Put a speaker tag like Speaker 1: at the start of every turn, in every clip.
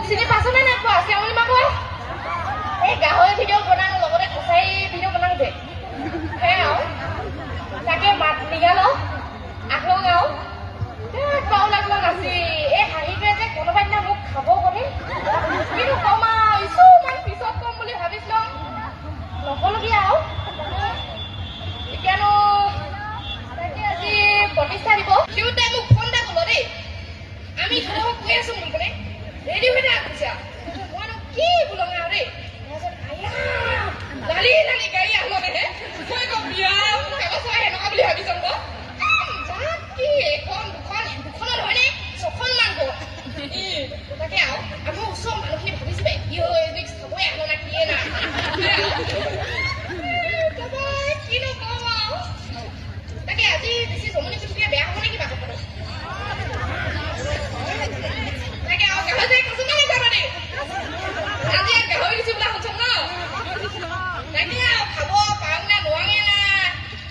Speaker 1: চিনি পাইছনে নাই পোৱা শ্যামলী মাকৈ এই গাহৰি ভিডিঅ' বনাওঁ লগতে কছাৰী ভিডিঅ' বনাওঁ যে সেয়া আৰু তাকে মাত নিগাল আহোঁ আৰু পাও লাগলো নাচি এই হাঁহিটোৱে যে কোনোবা দিনা মোক খাব কৰি কিন্তু কম আৰু ইছুমান পিছত কম বুলি ভাবিছিলো নকলগীয়া আৰু এতিয়ানো তাকে আজি প্ৰতিষ্ঠা দিব সিহঁতে মোক ফোন এটা ক'লো দেই আমি ধৰক কৈ আছো বুলি ক'লে ৰেডি হৈ থাক কৈছে মইনো কি বোলঙা আৰু দেই লালি লালি গাড়ী আহলহে মই কম বিয়া কাগজ এনেকুৱা বুলি ভাবিছো যাক কি এখন দুখনত হয়নে ছখনমান ক তাকে আৰু আমাৰ ওচৰৰ মানুহখিনি ভাবিছিলে কি হয় চাবই আহল না কিয়ে না কিনো কম আৰু তাকে আজি বেছি জমনি কুটুকিয়ে বেয়া হ'ব নে কিবা কথাটো তাকে আৰু গাহৰি কৈছো নহয় যাবা দেই আজি আৰু গাহৰি দিছো বোলা শুনছ ন তাকে আৰু খাব পাওঁ না নোৱাৰে না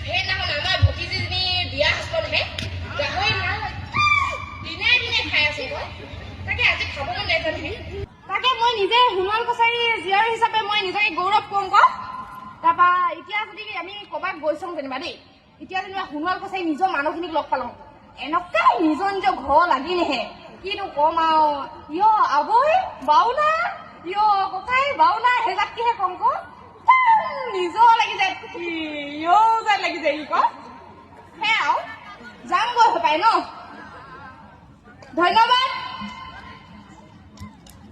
Speaker 1: সেইদিনাখন আমাৰ ভতিজীজনী বিয়া হৈছিলহে গাহৰি দিনে দিনে খাই আছো তাকে আজি খাব মন নাজানে তাকে মই নিজে সোণোৱাল কছাৰী জীয়াৰ হিচাপে মই নিজকে গৌৰৱ কম ক তাৰপৰা এতিয়া যদি আমি ক'ৰবাত গৈছোঁ যেনিবা দেই এতিয়া যেনিবা সোণোৱাল কছাৰী নিজৰ মানুহখিনিক লগ পালোঁ এনেকুৱা নিজৰ নিজৰ ঘৰ লাগিলেহে কিনো কম আৰু ইয় আবৈ বাউনা ইয় ককাই বাউনা সেইজাতকেহে কম ক নিজৰ লাগি যায় ইয় যেন লাগি যায় কি ক সেয়া আৰু যাম গৈ হৈ পায় ন ধন্যবাদ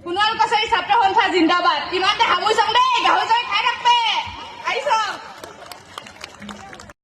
Speaker 1: সোণোৱাল কছাৰী ছাত্ৰ সন্থা জিন্দাবাদ ইমানতে সামৰিছোঁ দেই গাহৰি চাহৰি খাই থাকবে আহিছ